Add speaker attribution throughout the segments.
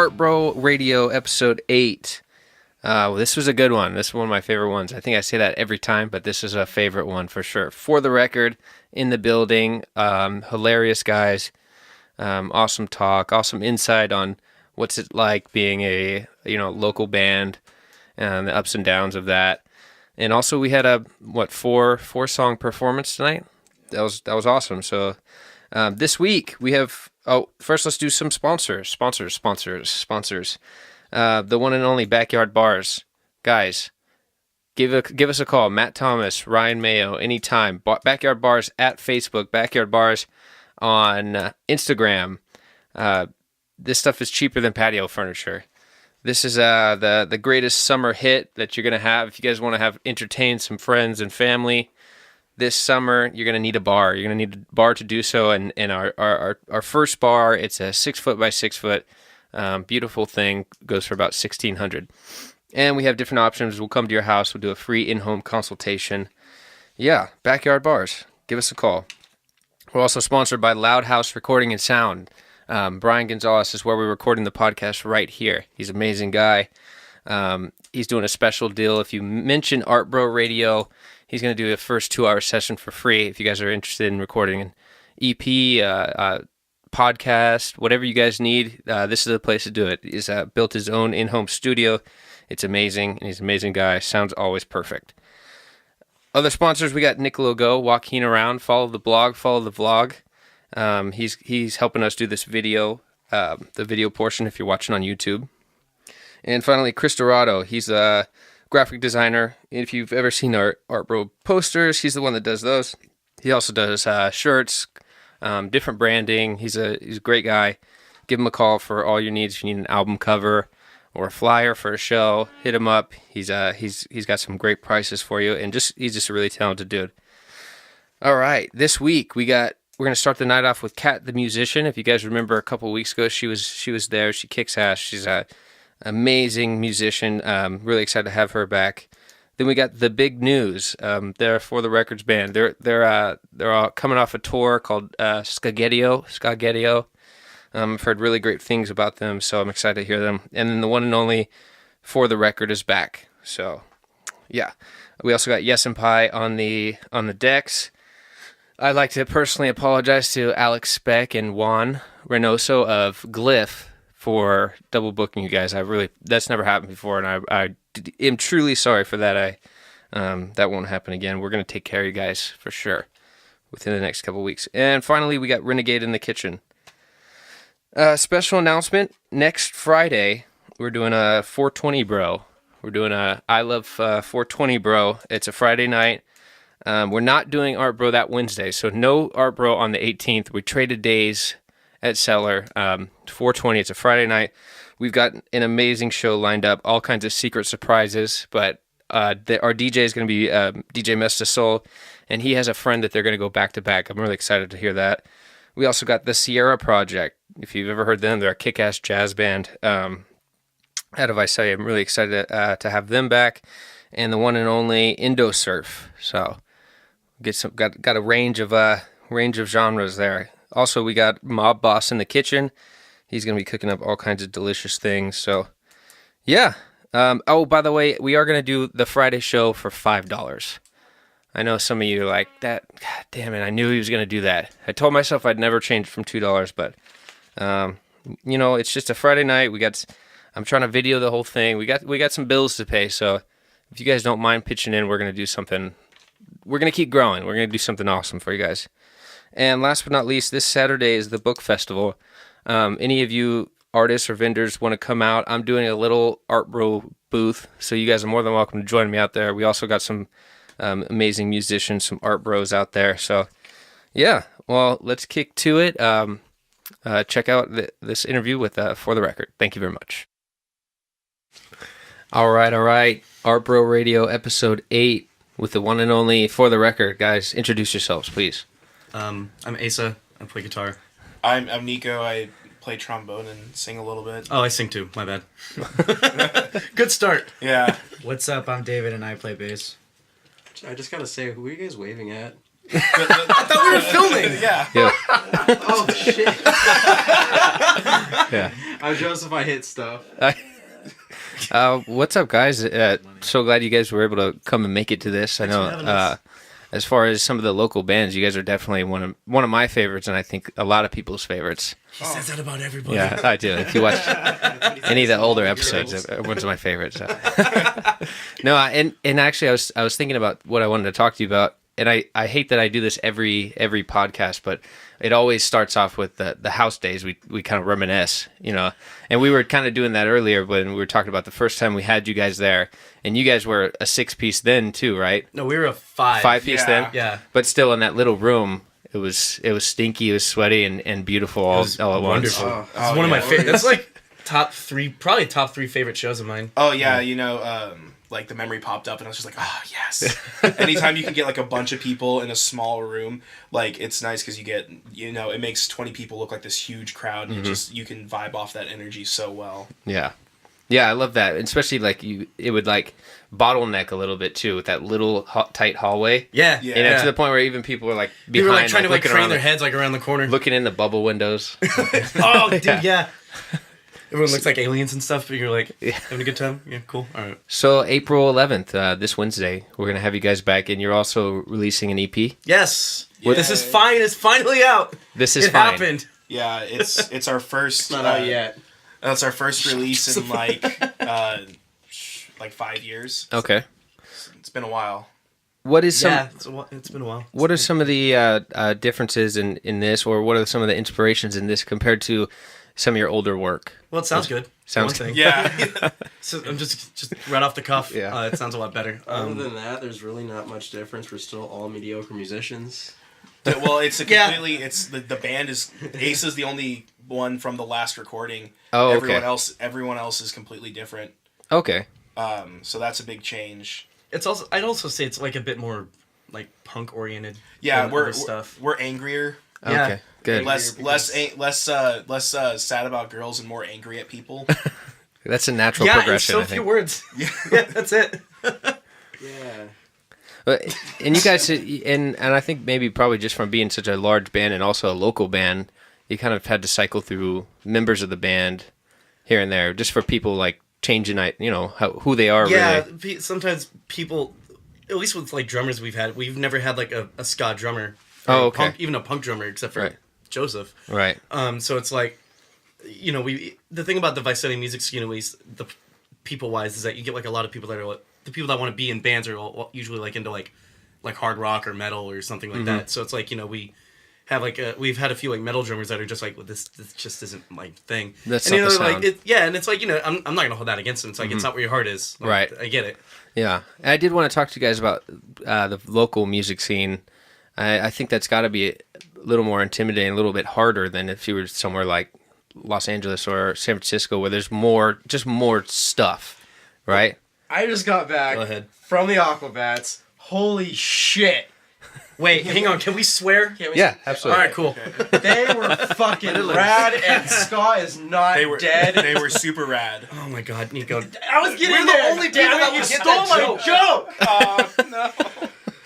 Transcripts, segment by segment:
Speaker 1: Art Bro Radio episode 8. This was a good one. This is one of my favorite ones. I think I say that every time, but this is a favorite one for sure. For the record, in the building, hilarious guys, awesome talk, awesome insight on what's it like being a local band and the ups and downs of that. And also we had a four song performance tonight. That was awesome. So this week we have. Oh, first let's do some sponsors. The one and only Backyard Bars. Guys, give us a call. Matt Thomas, Ryan Mayo, anytime. Backyard Bars at Facebook. Backyard Bars on Instagram. This stuff is cheaper than patio furniture. This is the greatest summer hit that you're going to have. If you guys want to entertain some friends and family this summer, you're going to need a bar. You're going to need a bar to do so. And our first bar, it's a 6 foot by 6 foot. Beautiful thing, goes for about $1,600. And we have different options. We'll come to your house. We'll do a free in-home consultation. Yeah, Backyard Bars. Give us a call. We're also sponsored by Loud House Recording and Sound. Brian Gonzalez is where we're recording the podcast right here. He's an amazing guy. He's doing a special deal. If you mention Art Bro Radio, he's going to do a first 2-hour session for free. If you guys are interested in recording an EP, podcast, whatever you guys need, this is the place to do it. He's built his own in-home studio. It's amazing, and he's an amazing guy. Sounds always perfect. Other sponsors, we got Niccolo Go, Joaquin Around. Follow the blog, follow the vlog. He's helping us do this video, the video portion if you're watching on YouTube. And finally, Chris Dorado. He's a graphic designer. If you've ever seen our Art Bro posters, he's the one that does those. He also does shirts, different branding. He's a great guy. Give him a call for all your needs. If you need an album cover or a flyer for a show, hit him up. He's got some great prices for you, and he's just a really talented dude. All right, this week we're gonna start the night off with Kat the musician. If you guys remember a couple weeks ago, she was there. She kicks ass. She's a amazing musician. Really excited to have her back. Then we got the big news. They're For the Records band. They're all coming off a tour called Skaghedio. I've heard really great things about them, so I'm excited to hear them. And then the one and only For the Record is back. So, yeah. We also got Yes and Pie on the decks. I'd like to personally apologize to Alex Speck and Juan Reynoso of Glyph for double booking you guys. That's never happened before, and I am truly sorry for that. That won't happen again. We're going to take care of you guys for sure within the next couple weeks. And finally, we got Renegade in the Kitchen. Special announcement, next Friday, we're doing a 420 Bro. We're doing a I Love 420 Bro. It's a Friday night. We're not doing Art Bro that Wednesday, so no Art Bro on the 18th. We traded days at Cellar. 420, it's a Friday night. We've got an amazing show lined up, all kinds of secret surprises, but our DJ is going to be DJ Mesta Soul, and he has a friend that they're going to go back-to-back. I'm really excited to hear that. We also got the Sierra Project. If you've ever heard them, they're a kick-ass jazz band out of Visalia. I'm really excited to have them back, and the one and only Indo Surf. So got a range of genres there. Also, we got Mob Boss in the kitchen. He's going to be cooking up all kinds of delicious things. So, yeah. By the way, we are going to do the Friday show for $5. I know some of you are like, God damn it, I knew he was going to do that. I told myself I'd never change from $2, but, it's just a Friday night. I'm trying to video the whole thing. We got some bills to pay, so if you guys don't mind pitching in, we're going to do something. We're going to keep growing. We're going to do something awesome for you guys. And last but not least, this Saturday is the book festival. Any of you artists or vendors want to come out, I'm doing a little Art Bro booth, so you guys are more than welcome to join me out there. We also got some amazing musicians, some Art Bros out there. So, yeah, well, let's kick to it. Check out this interview with For the Record. Thank you very much. All right. Art Bro Radio episode 8 with the one and only For the Record. Guys, introduce yourselves, please.
Speaker 2: I'm Asa. I play guitar.
Speaker 3: I'm Nico. I play trombone and sing a little bit.
Speaker 2: Oh, I sing too. My bad. Good start.
Speaker 3: Yeah.
Speaker 4: What's up? I'm David and I play bass.
Speaker 5: I just gotta say, who are you guys waving at?
Speaker 2: I thought we were filming.
Speaker 3: Yeah.
Speaker 1: Yeah.
Speaker 4: Oh shit!
Speaker 1: Yeah.
Speaker 4: I'm jealous if I hit stuff.
Speaker 1: What's up, guys? So glad you guys were able to come and make it to this.
Speaker 2: Thanks for having us.
Speaker 1: As far as some of the local bands, you guys are definitely one of my favorites, and I think a lot of people's favorites.
Speaker 2: He says that about everybody.
Speaker 1: Yeah, I do. If you watch any of the older episodes, everyone's my favorites. No, and actually, I was thinking about what I wanted to talk to you about, and I hate that I do this every podcast, but it always starts off with the house days. We kind of reminisce, and we were kind of doing that earlier when we were talking about the first time we had you guys there, and you guys were a 6-piece then too, right?
Speaker 2: No, we were a 5.
Speaker 1: 5-piece then?
Speaker 2: Yeah.
Speaker 1: But still in that little room, it was stinky, it was sweaty and beautiful all at once.
Speaker 2: Wonderful.
Speaker 4: Oh,
Speaker 2: It's one of my favorite. That's like top 3 favorite shows of mine.
Speaker 3: Oh yeah, like the memory popped up and I was just like, oh yes. Anytime you can get like a bunch of people in a small room, like it's nice because you get, it makes 20 people look like this huge crowd, and you can vibe off that energy so well.
Speaker 1: Yeah. Yeah, I love that. Especially like it would like bottleneck a little bit too with that little tight hallway.
Speaker 2: Yeah.
Speaker 1: To the point where even people were like behind,
Speaker 2: People were like trying to like
Speaker 1: looking
Speaker 2: crane
Speaker 1: around
Speaker 2: their heads like around the corner.
Speaker 1: looking in the bubble windows.
Speaker 2: Oh, dude, yeah. Everyone looks like aliens and stuff, but you're like, having a good time? Yeah, cool. All right.
Speaker 1: So April 11th, this Wednesday, we're going to have you guys back, and you're also releasing an EP.
Speaker 2: Yes.
Speaker 3: Yeah.
Speaker 2: This is fine. It's finally out.
Speaker 1: This is
Speaker 2: it
Speaker 1: fine.
Speaker 2: happened.
Speaker 3: Yeah, it's our first.
Speaker 4: Not out yet.
Speaker 3: That's our first release in like 5 years.
Speaker 1: Okay.
Speaker 3: It's been a while.
Speaker 1: What is some?
Speaker 2: Yeah, it's been a while.
Speaker 1: What are some of the differences in this, or what are some of the inspirations in this compared to some of your older work?
Speaker 2: Well, it sounds good.
Speaker 1: Sounds
Speaker 2: One thing.
Speaker 3: Yeah.
Speaker 2: So I'm just right off the cuff.
Speaker 1: Yeah.
Speaker 2: It sounds a lot better.
Speaker 4: Other than that, there's really not much difference. We're still all mediocre musicians.
Speaker 3: Well, it's a completely. It's the band is Ace is the only one from the last recording.
Speaker 1: Oh, okay.
Speaker 3: Everyone else is completely different.
Speaker 1: Okay.
Speaker 3: So that's a big change.
Speaker 2: It's also I'd also say it's like a bit more like punk oriented.
Speaker 3: Yeah,
Speaker 2: than other stuff.
Speaker 3: we're angrier.
Speaker 2: Yeah.
Speaker 1: Okay. Good.
Speaker 3: Less sad about girls and more angry at people.
Speaker 1: That's a natural
Speaker 2: Yeah, in
Speaker 1: progression.
Speaker 2: so
Speaker 1: I
Speaker 2: few
Speaker 1: think.
Speaker 2: words. Yeah, that's it.
Speaker 4: Yeah.
Speaker 1: And you guys, and I think maybe probably just from being such a large band and also a local band, you kind of had to cycle through members of the band here and there, just for people like changing, who they are.
Speaker 2: Yeah,
Speaker 1: really.
Speaker 2: sometimes people, at least with like drummers we've never had like a ska drummer.
Speaker 1: Oh, okay.
Speaker 2: Even a punk drummer, except for
Speaker 1: Right.
Speaker 2: Joseph.
Speaker 1: Right.
Speaker 2: So it's like, the thing about the Visalia music scene, at least the people wise, is that you get like a lot of people that are like, the people that want to be in bands are usually like into like hard rock or metal or something like that. So it's like, we have like we've had a few like metal drummers that are just like, well, this just isn't my thing.
Speaker 1: That's
Speaker 2: and
Speaker 1: not the
Speaker 2: like
Speaker 1: sound.
Speaker 2: and it's like, I'm not gonna hold that against them. It's like it's not where your heart is. Like,
Speaker 1: Right.
Speaker 2: I get it.
Speaker 1: Yeah, and I did want to talk to you guys about the local music scene. I think that's got to be a little more intimidating, a little bit harder than if you were somewhere like Los Angeles or San Francisco, where there's more stuff, right?
Speaker 4: I just got back
Speaker 2: Go ahead.
Speaker 4: from the Aquabats. Holy shit.
Speaker 2: Wait, hang on. Can we swear?
Speaker 1: Yeah, absolutely.
Speaker 2: All right, cool.
Speaker 4: They were fucking rad, and Ska is not
Speaker 3: They were
Speaker 4: dead.
Speaker 3: They were super rad.
Speaker 2: Oh my God, Nico.
Speaker 4: I was getting
Speaker 2: We're the
Speaker 4: there.
Speaker 2: only people
Speaker 4: Damn
Speaker 2: that
Speaker 4: it, you
Speaker 2: would get
Speaker 4: stole
Speaker 2: that
Speaker 4: my joke.
Speaker 3: Oh no.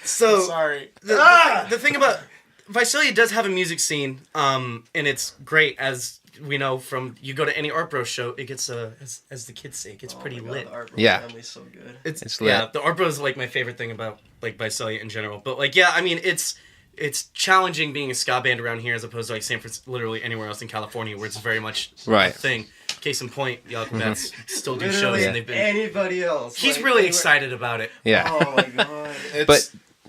Speaker 2: So
Speaker 3: Sorry.
Speaker 2: the thing about Visalia does have a music scene, and it's great, as we know from you go to any Art Bro show, it gets as the kids say, it gets pretty lit.
Speaker 1: Yeah.
Speaker 4: Family's so good.
Speaker 1: It's lit.
Speaker 2: Yeah, the Art Bro is like my favorite thing about like Visalia in general. But like, yeah, I mean, it's challenging being a ska band around here as opposed to like San Francisco, literally anywhere else in California, where it's very much
Speaker 1: Right.
Speaker 2: a thing. Case in point, the Aquabats still do shows,
Speaker 4: Literally
Speaker 2: and they've been.
Speaker 4: anybody else.
Speaker 2: He's
Speaker 4: Like,
Speaker 2: really
Speaker 4: anywhere-
Speaker 2: excited about it.
Speaker 1: Yeah.
Speaker 4: Oh my god.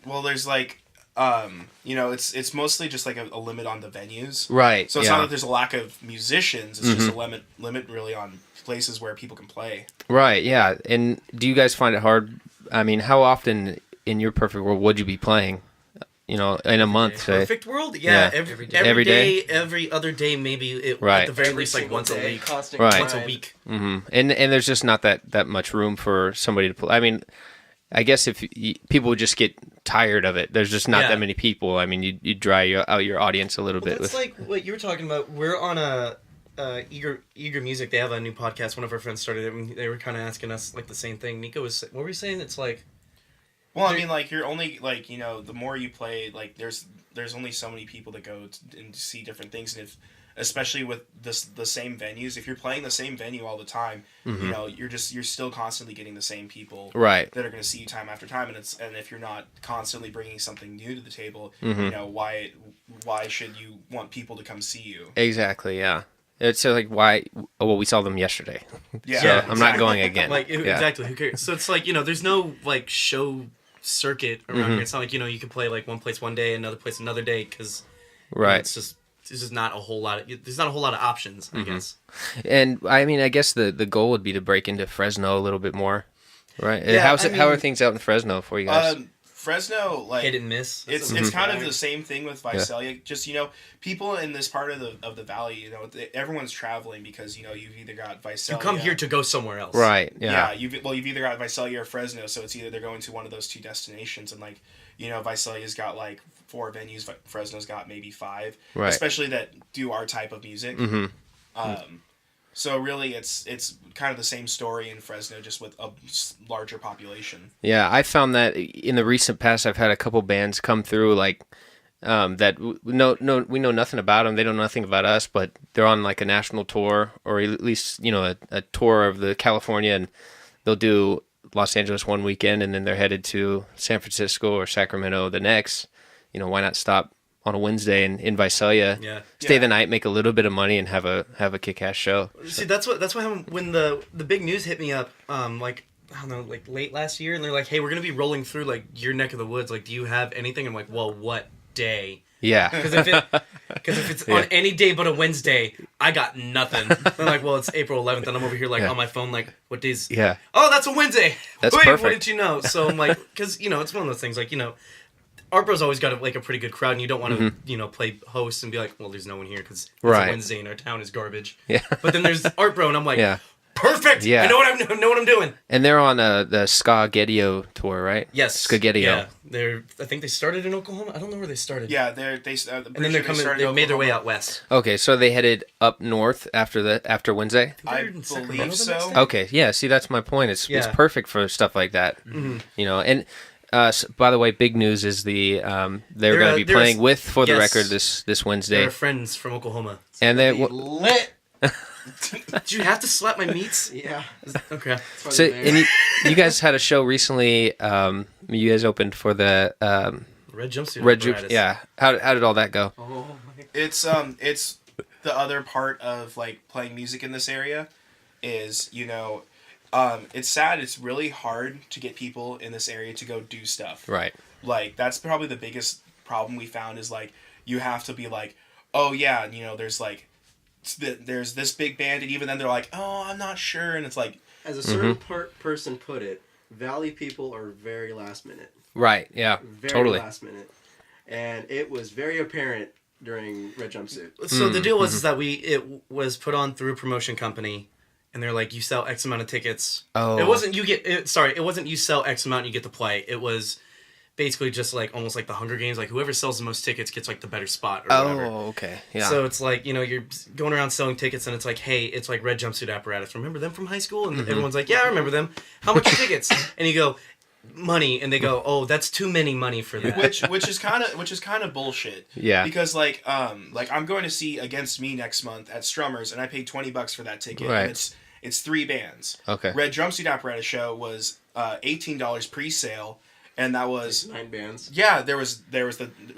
Speaker 3: Well, there's like, it's mostly just like a limit on the venues.
Speaker 1: Right.
Speaker 3: So it's
Speaker 1: yeah.
Speaker 3: not that there's a lack of musicians. It's just a limit really on places where people can play.
Speaker 1: Right. Yeah. And do you guys find it hard? I mean, how often in your perfect world would you be playing? In a month, say?
Speaker 2: Perfect world, yeah.
Speaker 1: Yeah.
Speaker 2: Every
Speaker 1: Every day?
Speaker 2: day, every other day, maybe.
Speaker 1: Right.
Speaker 2: At the very
Speaker 4: Every
Speaker 2: least, like
Speaker 4: single
Speaker 2: once a
Speaker 4: day,
Speaker 2: week.
Speaker 4: constant
Speaker 1: Right.
Speaker 2: Once a
Speaker 4: grind.
Speaker 2: week.
Speaker 1: Mm-hmm. And there's just not that much room for somebody to play. I mean, I guess if people would just get tired of it, there's just not
Speaker 2: Yeah.
Speaker 1: that many people. I mean, you dry out your audience a little bit.
Speaker 2: That's like what you were talking about. We're on a Eager Music. They have a new podcast. One of our friends started it, and they were kind of asking us like the same thing. Nico was, what were you saying? It's like
Speaker 3: Well, I mean, like, you're only, like, the more you play, like, there's only so many people that go and see different things, and if, especially with the same venues, if you're playing the same venue all the time, you're still constantly getting the same people
Speaker 1: Right.
Speaker 3: that are going to see you time after time, and if you're not constantly bringing something new to the table, why should you want people to come see you?
Speaker 1: Exactly, yeah. It's like, why? Oh, well, we saw them yesterday.
Speaker 3: Yeah,
Speaker 1: So
Speaker 3: exactly.
Speaker 1: I'm not going again.
Speaker 2: Like,
Speaker 1: Yeah.
Speaker 2: exactly. Who cares? So it's like, there's no, like, show circuit around here. It's not like, you can play, like, one place one day, another place another day, because
Speaker 1: Right.
Speaker 2: it's just not a whole lot of, there's not a whole lot of options, I guess.
Speaker 1: And I mean, I guess the goal would be to break into Fresno a little bit more, right?
Speaker 2: Yeah,
Speaker 1: How are things out in Fresno for you guys?
Speaker 3: Fresno, like,
Speaker 2: Hit and miss.
Speaker 3: it's kind of the same thing with Visalia. Just, people in this part of the valley, everyone's traveling because, you've either got Visalia.
Speaker 2: You come here to go somewhere else.
Speaker 1: Right.
Speaker 3: Yeah,
Speaker 1: Yeah.
Speaker 3: you've either got Visalia or Fresno, so it's either they're going to one of those two destinations, and, like, Visalia's got, like, 4 venues, Fresno's got maybe 5,
Speaker 1: Right.
Speaker 3: especially that do our type of music. So really, it's kind of the same story in Fresno, just with a larger population.
Speaker 1: Yeah, I found that in the recent past, I've had a couple bands come through like that. We know nothing about them. They know nothing about us, but they're on like a national tour, or at least a tour of the California, and they'll do Los Angeles one weekend, and then they're headed to San Francisco or Sacramento the next. Why not stop on a Wednesday in Visalia?
Speaker 2: Yeah.
Speaker 1: Stay the night, make a little bit of money, and have a kick-ass show.
Speaker 2: See, that's what happened when the big news hit me up, like, I don't know, like late last year, and they're like, hey, we're going to be rolling through, like, your neck of the woods. Like, do you have anything? I'm like, well, what day?
Speaker 1: Yeah.
Speaker 2: Because if it's on any day but a Wednesday, I got nothing. They're like, well, it's April 11th, and I'm over here, like, on my phone, like, what days?
Speaker 1: Yeah.
Speaker 2: Oh, that's a Wednesday.
Speaker 1: That's
Speaker 2: Wait,
Speaker 1: perfect.
Speaker 2: what did you know? So I'm like, because, it's one of those things, like, Art Bro's always got a pretty good crowd, and you don't want to, play host and be like, well, there's no one here because it's
Speaker 1: Right.
Speaker 2: a Wednesday and our town is garbage.
Speaker 1: Yeah.
Speaker 2: But then there's Art Bro, and I'm like,
Speaker 1: Yeah.
Speaker 2: perfect.
Speaker 1: Yeah.
Speaker 2: I know what I'm doing.
Speaker 1: And they're on the Ska Gedio tour, right?
Speaker 2: Yes.
Speaker 1: Skagedio.
Speaker 2: Yeah. I think they started in Oklahoma. I don't know where they started.
Speaker 3: Yeah,
Speaker 2: And then they're coming. They made their way out west.
Speaker 1: Okay, so they headed up north after Wednesday.
Speaker 3: I
Speaker 2: They're in Sacramento
Speaker 3: believe
Speaker 2: the next
Speaker 3: so.
Speaker 2: day?
Speaker 1: Okay, yeah. See, that's my point. It's
Speaker 2: Yeah.
Speaker 1: perfect for stuff like that. And by the way, big news is they're going to be
Speaker 2: they're
Speaker 1: playing with For the
Speaker 2: yes.
Speaker 1: Record this Wednesday,
Speaker 2: They're friends from Oklahoma.
Speaker 1: and they
Speaker 4: Lit.
Speaker 2: Did you have to slap my meats?
Speaker 4: Yeah.
Speaker 2: Okay.
Speaker 1: so and you guys had a show recently. You guys opened for the
Speaker 2: Red jumpsuit.
Speaker 1: Red Juice.
Speaker 2: apparatus.
Speaker 1: Yeah. How did all that go?
Speaker 4: Oh my.
Speaker 3: It's the other part of, like, playing music in this area is, it's sad. It's really hard to get people in this area to go do stuff.
Speaker 1: Right.
Speaker 3: Like, that's probably the biggest problem we found is, like, you have to be like, oh yeah, there's like, there's this big band, and even then they're like, oh, I'm not sure, and it's like,
Speaker 4: As a certain person put it, Valley people are very last minute.
Speaker 1: Right. Yeah.
Speaker 4: Very
Speaker 1: Totally.
Speaker 4: last minute. And it was very apparent during Red Jumpsuit.
Speaker 2: So the deal was is that it was put on through a promotion company, and they're like, you sell X amount of tickets.
Speaker 1: Oh.
Speaker 2: It wasn't it wasn't you sell X amount and you get to play. It was basically just like almost like the Hunger Games. Like whoever sells the most tickets gets like the better spot or whatever.
Speaker 1: Oh, okay. Yeah.
Speaker 2: So it's like, you're going around selling tickets, and it's like, hey, it's like Red Jumpsuit Apparatus. Remember them from high school? And everyone's like, yeah, I remember them. How much are tickets? And you go, money, and they go, oh, that's too many money for that.
Speaker 3: which is kind of bullshit.
Speaker 1: Yeah.
Speaker 3: Because like I'm going to see Against Me next month at Strummers, and I paid $20 for that ticket.
Speaker 1: Right.
Speaker 3: And it's 3 bands.
Speaker 1: Okay.
Speaker 3: Red Jumpsuit Apparatus show was $18 pre-sale, and that was
Speaker 4: 9 bands.
Speaker 3: yeah. There was the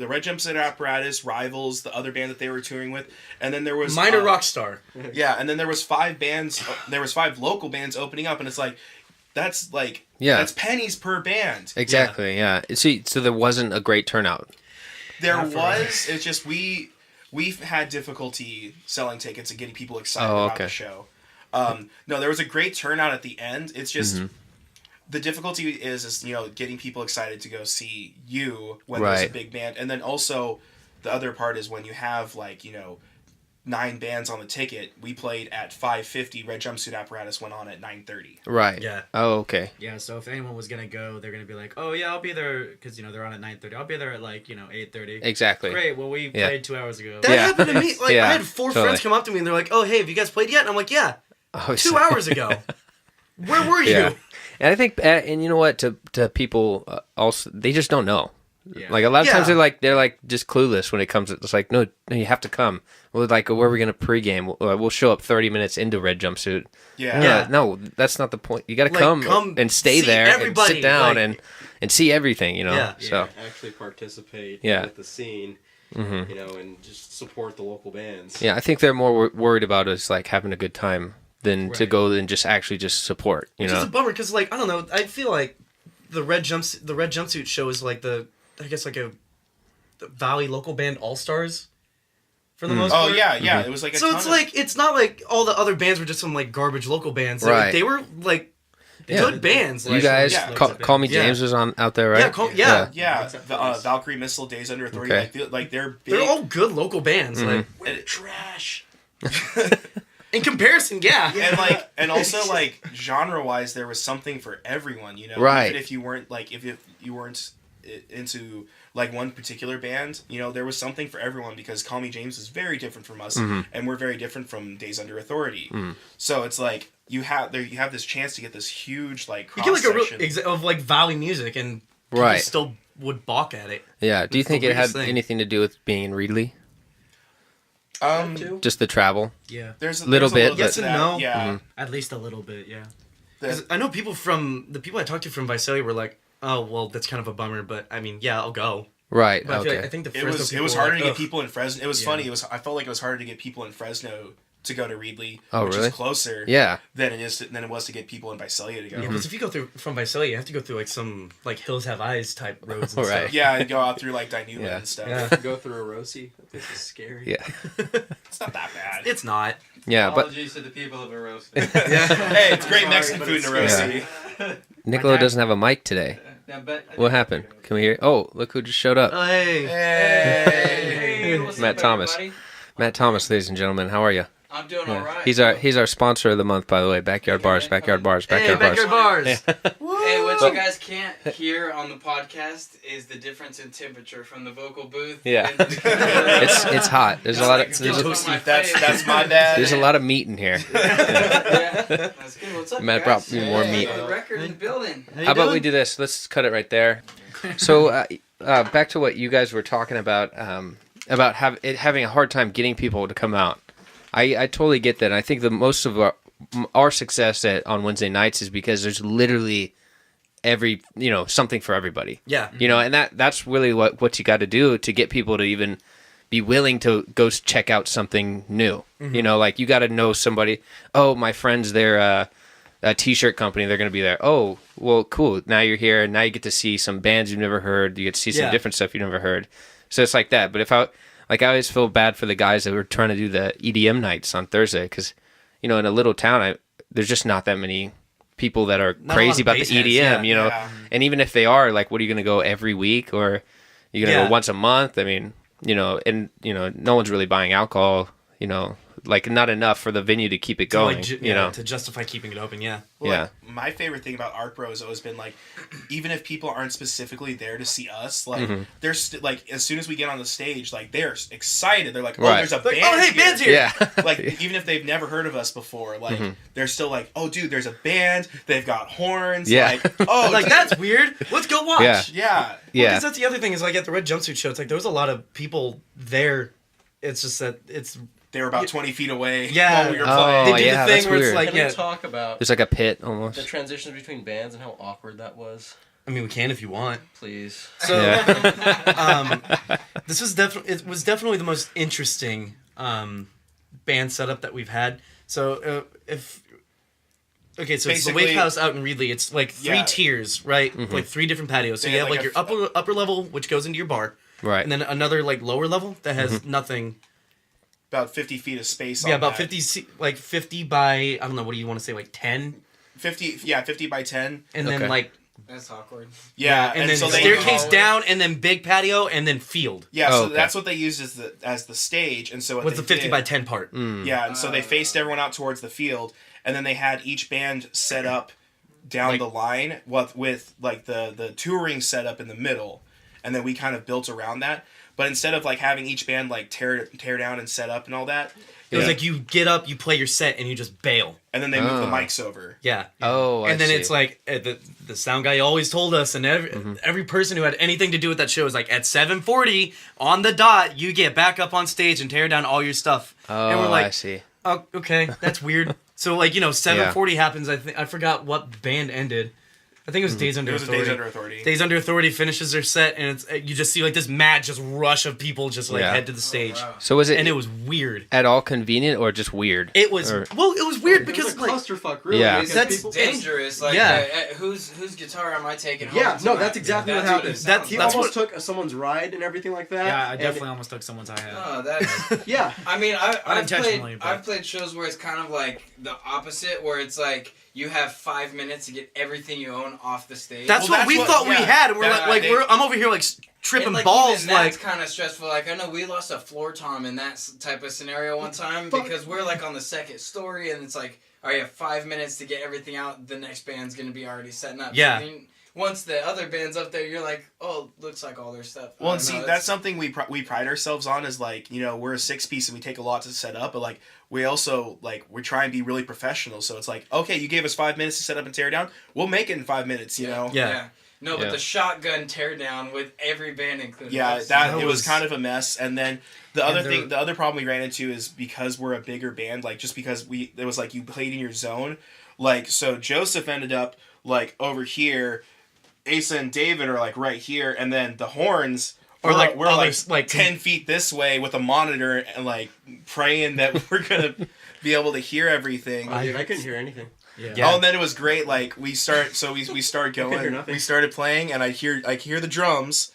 Speaker 3: Red Jumpsuit Apparatus, Rivals, the other band that they were touring with, and then there was
Speaker 2: Minor Rockstar.
Speaker 3: Yeah, and then there was 5 bands. There was 5 local bands opening up, and it's like, that's like,
Speaker 1: Yeah.
Speaker 3: that's pennies per band.
Speaker 1: Exactly. Yeah. See, so there wasn't a great turnout.
Speaker 3: There
Speaker 2: Not for
Speaker 3: was. It's just we've had difficulty selling tickets and getting people excited
Speaker 1: Oh,
Speaker 3: about
Speaker 1: okay.
Speaker 3: the show. No, there was a great turnout at the end. It's just the difficulty is getting people excited to go see you when there's a
Speaker 1: Right.
Speaker 3: big band, and then also the other part is when you have 9 bands on the ticket. We played at 5:50. Red Jumpsuit Apparatus went on at 9:30.
Speaker 1: Right.
Speaker 2: Yeah.
Speaker 1: Oh, okay.
Speaker 5: Yeah, so if anyone was gonna go, they're gonna be like, "Oh yeah, I'll be there," because they're on at 9:30. I'll be there at 8:30.
Speaker 1: Exactly.
Speaker 5: Great. Well, we
Speaker 1: Yeah.
Speaker 5: played 2 hours ago.
Speaker 2: That
Speaker 1: Yeah.
Speaker 2: happened to me. Like
Speaker 1: Yeah,
Speaker 2: I had 4
Speaker 1: totally.
Speaker 2: friends come up to me, and they're like, oh, hey, have you guys played yet? And I'm like, yeah,
Speaker 1: Oh,
Speaker 2: 2 hours ago. Where were you?
Speaker 1: Yeah. And I think, and you know what, to people also, they just don't know.
Speaker 5: Yeah.
Speaker 1: Like a lot of times
Speaker 2: Yeah.
Speaker 1: they're like just clueless when it comes. It's like no, you have to come. Well, like where are we gonna pregame? We'll show up 30 minutes into red jumpsuit.
Speaker 3: Yeah.
Speaker 2: Yeah.
Speaker 1: No, that's not the point. You got to
Speaker 2: Like,
Speaker 1: come and stay
Speaker 2: see
Speaker 1: there and
Speaker 2: everybody,
Speaker 1: sit down
Speaker 2: like-
Speaker 1: and see everything. You know.
Speaker 2: Yeah.
Speaker 1: So
Speaker 4: actually participate
Speaker 1: Yeah.
Speaker 4: with the scene,
Speaker 1: Mhm.
Speaker 4: you know, and just support the local bands.
Speaker 1: yeah, I think they're more worried about us like having a good time than to
Speaker 5: Right.
Speaker 1: go and just actually just support. You
Speaker 2: Which
Speaker 1: know.
Speaker 2: is a bummer because, like, I don't know. I feel like the red jumpsuit show is like I guess like a Valley local band all stars for the most
Speaker 3: Oh
Speaker 2: part.
Speaker 3: yeah. It was like a
Speaker 2: So
Speaker 3: ton
Speaker 2: it's
Speaker 3: of-
Speaker 2: like it's not like all the other bands were just some like garbage local bands. Like,
Speaker 1: Right.
Speaker 2: They were like
Speaker 1: Yeah.
Speaker 2: good bands.
Speaker 1: You
Speaker 2: Like,
Speaker 1: guys,
Speaker 3: yeah.
Speaker 1: call me
Speaker 2: Yeah.
Speaker 1: James was on out there, right?
Speaker 2: Yeah,
Speaker 3: Yeah,
Speaker 4: Except
Speaker 3: the,
Speaker 4: for us.
Speaker 3: Valkyrie Missile, Days Under Authority,
Speaker 1: Okay.
Speaker 3: like they're big.
Speaker 2: they're all good local bands.
Speaker 1: Mm-hmm.
Speaker 2: Like
Speaker 3: we're trash.
Speaker 2: in comparison, yeah.
Speaker 3: And also like genre wise, there was something for everyone. You know,
Speaker 1: Right.
Speaker 3: Even if you weren't like if you weren't into like one particular band, you know, there was something for everyone because Call Me James is very different from us, and we're very different from Days Under Authority. So it's like you have this chance to get this huge like
Speaker 2: You
Speaker 3: cross
Speaker 2: get like a
Speaker 3: section.
Speaker 2: real of like Valley music, and people
Speaker 1: Right.
Speaker 2: still would balk at it.
Speaker 1: Yeah. Do you
Speaker 2: It's
Speaker 1: think
Speaker 2: the
Speaker 1: it had
Speaker 2: weirdest thing.
Speaker 1: anything to do with being in Reedley?
Speaker 4: Too.
Speaker 1: Just the travel?
Speaker 5: Yeah.
Speaker 3: There's
Speaker 1: Little bit,
Speaker 3: to
Speaker 2: Yes and
Speaker 3: that,
Speaker 2: no.
Speaker 3: Yeah.
Speaker 5: At least a little bit, yeah.
Speaker 2: 'Cause I know people from the people I talked to from Visalia were like, "Oh, well, that's kind of a bummer, but I mean, yeah, I'll go."
Speaker 1: Right.
Speaker 2: But I, feel
Speaker 1: Okay.
Speaker 2: like, I think the
Speaker 3: It
Speaker 2: Fresno
Speaker 3: was
Speaker 2: people were
Speaker 3: harder
Speaker 2: like,
Speaker 3: to get
Speaker 2: "Ugh."
Speaker 3: people in Fresno. It was
Speaker 5: Yeah.
Speaker 3: funny. I felt like it was harder to get people in Fresno to go to Reedley,
Speaker 1: Oh,
Speaker 3: which
Speaker 1: really?
Speaker 3: is closer
Speaker 1: Yeah.
Speaker 3: than it was to get people in Visalia to go.
Speaker 2: Yeah, because if you go through from Visalia, you have to go through like some like Hills Have Eyes type roads. And
Speaker 1: Right.
Speaker 2: stuff.
Speaker 3: Yeah, and go out through like Dinula
Speaker 1: Yeah.
Speaker 3: and stuff.
Speaker 2: Yeah.
Speaker 4: Go through a Rosie. That place is scary.
Speaker 1: Yeah.
Speaker 3: It's not that bad.
Speaker 2: It's not.
Speaker 1: Yeah. But
Speaker 6: Apologies to the people of Erosi.
Speaker 3: Hey, it's great
Speaker 4: Sorry,
Speaker 3: Mexican
Speaker 4: but
Speaker 3: food in
Speaker 4: it's
Speaker 3: Erosi.
Speaker 1: Niccolo doesn't have a mic today.
Speaker 6: Now, but-
Speaker 1: What happened? Can we hear? Oh, look who just showed up.
Speaker 2: Oh, hey.
Speaker 6: Hey, what's
Speaker 1: Matt
Speaker 6: up,
Speaker 1: Thomas.
Speaker 6: everybody?
Speaker 1: Matt Thomas, ladies and gentlemen. How are you?
Speaker 6: I'm doing all right.
Speaker 1: He's our sponsor of the month, by the way. Backyard Bars, Backyard Bars,
Speaker 2: Hey,
Speaker 1: Backyard Bars.
Speaker 2: backyard bars.
Speaker 6: Hey, what you guys can't hear on the podcast is the difference in temperature from the vocal booth.
Speaker 1: Yeah.
Speaker 6: into the computer.
Speaker 1: It's hot. There's a lot of
Speaker 3: That's my dad.
Speaker 1: there's a lot of meat in here.
Speaker 6: Yeah, that's good. What's up,
Speaker 1: Matt
Speaker 6: guys?
Speaker 1: brought me more meat.
Speaker 6: The record in the building.
Speaker 1: How about we do this? Let's cut it right there. So back to what you guys were talking about having a hard time getting people to come out. I totally get that. And I think the most of our success on Wednesday nights is because there's literally something for everybody.
Speaker 2: Yeah.
Speaker 1: And that's really what you got to do to get people to even be willing to go check out something new. Like you got to know somebody. Oh, my friends, they're a t-shirt company. They're going to be there. Oh, well, cool. Now you're here, and now you get to see some bands you've never heard. You get to see some
Speaker 2: Yeah.
Speaker 1: different stuff you've never heard. So it's like that. But I always feel bad for the guys that were trying to do the EDM nights on Thursday because, in a little town, there's just not that many people that are
Speaker 2: Not a lot
Speaker 1: crazy
Speaker 2: of
Speaker 1: about the
Speaker 2: bass heads,
Speaker 1: EDM,
Speaker 2: yeah.
Speaker 3: Yeah.
Speaker 1: And even if they are, like, what are you going to go every week or you're going to
Speaker 2: Yeah.
Speaker 1: go once a month? I mean, and no one's really buying alcohol, like not enough for the venue to keep it
Speaker 2: To,
Speaker 1: going,
Speaker 2: like, to justify keeping it open. Yeah.
Speaker 3: Well,
Speaker 1: Yeah.
Speaker 3: like, my favorite thing about Art Bro has always been like, even if people aren't specifically there to see us, like they're like as soon as we get on the stage, like they're excited. They're like, oh,
Speaker 1: Right.
Speaker 3: there's a
Speaker 2: Like,
Speaker 3: band.
Speaker 2: oh, hey,
Speaker 3: here.
Speaker 2: band's here.
Speaker 1: Yeah.
Speaker 3: Like even if they've never heard of us before, like they're still like, oh, dude, there's a band. They've got horns.
Speaker 1: Yeah.
Speaker 3: Like, oh,
Speaker 2: Like
Speaker 3: dude,
Speaker 2: that's weird. Let's go watch.
Speaker 1: Yeah.
Speaker 3: yeah.
Speaker 1: Yeah.
Speaker 2: Because that's the other thing is like at the Red Jumpsuit show, it's like there was a lot of people there. It's just that it's
Speaker 3: They were about 20 feet away
Speaker 2: Yeah.
Speaker 3: while we were
Speaker 1: Oh,
Speaker 3: playing.
Speaker 2: they do
Speaker 1: yeah,
Speaker 2: the thing
Speaker 1: that's
Speaker 2: where
Speaker 1: weird.
Speaker 2: it's like
Speaker 4: Can
Speaker 2: yeah.
Speaker 4: we talk about
Speaker 1: There's like a pit
Speaker 4: the
Speaker 1: almost.
Speaker 4: transitions between bands and how awkward that was?
Speaker 2: I mean, we can if you want.
Speaker 4: Please.
Speaker 2: So
Speaker 1: Yeah.
Speaker 2: this was definitely the most interesting band setup that we've had. So so it's the
Speaker 3: Basically-
Speaker 2: Wake House out in Reedley. It's like three
Speaker 3: Yeah.
Speaker 2: tiers, right? Like three different patios. So
Speaker 3: They
Speaker 2: you
Speaker 3: have
Speaker 2: have like
Speaker 3: like
Speaker 2: your
Speaker 3: a
Speaker 2: upper level, which goes into your bar,
Speaker 1: Right.
Speaker 2: and then another like lower level that has nothing.
Speaker 3: About 50 feet of space on
Speaker 2: Yeah, about
Speaker 3: that.
Speaker 2: 50 by I don't know, what do you want to say, like 10,
Speaker 3: 50 by 10.
Speaker 2: and
Speaker 1: Okay.
Speaker 2: then like
Speaker 6: That's awkward.
Speaker 3: Yeah,
Speaker 2: and then
Speaker 3: so they
Speaker 2: staircase down, and then big patio, and then field
Speaker 3: Yeah,
Speaker 1: Oh,
Speaker 3: so
Speaker 1: okay.
Speaker 3: that's what they used as the stage, and so what
Speaker 2: with
Speaker 3: they
Speaker 2: the 50
Speaker 3: did,
Speaker 2: by 10 part.
Speaker 3: Yeah, and so they faced everyone out towards the field, and then they had each band set up down
Speaker 2: Like-
Speaker 3: the line with like the touring set up in the middle, and then we kind of built around that. But instead of like having each band like tear down and set up and all that,
Speaker 2: It was like you get up, you play your set, and you just bail.
Speaker 3: and then they move the mics over.
Speaker 2: Yeah.
Speaker 1: Oh,
Speaker 2: and then it's like the sound guy always told us, and every person who had anything to do with that show was like, at 7:40 on the dot, you get back up on stage and tear down all your stuff.
Speaker 1: Oh,
Speaker 2: and we're like,
Speaker 1: I see.
Speaker 2: oh, okay, that's weird. So like 7:40 happens. I forgot what band ended. I think it was Days Under
Speaker 3: It was
Speaker 2: Authority.
Speaker 3: Days Under Authority.
Speaker 2: Days Under Authority finishes their set, and you just see like this mad just rush of people just like head to the stage,
Speaker 1: So was it?
Speaker 2: and it was weird.
Speaker 1: at all convenient or just weird?
Speaker 2: It was
Speaker 1: Or-
Speaker 2: it was weird
Speaker 4: It
Speaker 2: because
Speaker 4: was a
Speaker 2: like
Speaker 4: clusterfuck, really.
Speaker 1: Yeah.
Speaker 4: because
Speaker 2: That's
Speaker 4: people-
Speaker 6: Dangerous. Like,
Speaker 2: Yeah.
Speaker 6: whose guitar am I taking home?
Speaker 4: Yeah, no,
Speaker 6: tonight?
Speaker 4: that's exactly what
Speaker 6: That's
Speaker 4: happened.
Speaker 6: it sounds
Speaker 4: He
Speaker 6: like.
Speaker 4: almost took someone's ride and everything like that.
Speaker 5: Yeah, I
Speaker 4: and-
Speaker 5: definitely almost took someone's hi-hat.
Speaker 6: Oh, that's.
Speaker 4: Yeah.
Speaker 6: I mean,
Speaker 5: Unintentionally, but-
Speaker 6: I've played shows where it's kind of like the opposite, where it's like you have 5 minutes to get everything you own off the stage.
Speaker 2: that's
Speaker 3: Well,
Speaker 2: what we
Speaker 3: that's
Speaker 2: thought
Speaker 3: what-
Speaker 2: we
Speaker 3: yeah.
Speaker 2: had, and we're
Speaker 3: That-
Speaker 2: like
Speaker 3: they-
Speaker 2: I'm over here like tripping
Speaker 6: And, like,
Speaker 2: balls
Speaker 6: even that's
Speaker 2: like.
Speaker 6: kind of stressful. Like I know we lost a floor tom in that type of scenario one time because we're like on the second story and it's like, all right, you have 5 minutes to get everything out. The next band's gonna be already setting up.
Speaker 2: Yeah.
Speaker 6: So then once the other band's up there, you're like, oh, looks like all their stuff. I
Speaker 3: Well, and
Speaker 6: don't
Speaker 3: see,
Speaker 6: know,
Speaker 3: that's something we pride ourselves on is like, we're a 6-piece and we take a lot to set up, but like we also like we try and be really professional. So it's like, okay, you gave us 5 minutes to set up and tear down, we'll make it in 5 minutes, you know.
Speaker 2: Yeah.
Speaker 6: No,
Speaker 1: Yeah.
Speaker 6: but the shotgun teardown with every band included.
Speaker 3: Yeah,
Speaker 6: that's-
Speaker 3: it was kind of a mess. And then the
Speaker 5: And
Speaker 3: other problem we ran into is because we're a bigger band, like just because it was like you played in your zone, like so Joseph ended up like over here, Asa and David are like right here, and then the horns
Speaker 2: Or,
Speaker 3: we're
Speaker 2: like,
Speaker 3: we're
Speaker 2: others,
Speaker 3: like
Speaker 2: like,
Speaker 3: 10 feet this way with a monitor and like praying that we're gonna be able to hear everything.
Speaker 4: Oh, dude, I couldn't hear anything.
Speaker 2: Yeah.
Speaker 3: Oh, and then it was great. Like we started
Speaker 4: hear
Speaker 3: going.
Speaker 4: nothing.
Speaker 3: We started playing, and I hear the drums,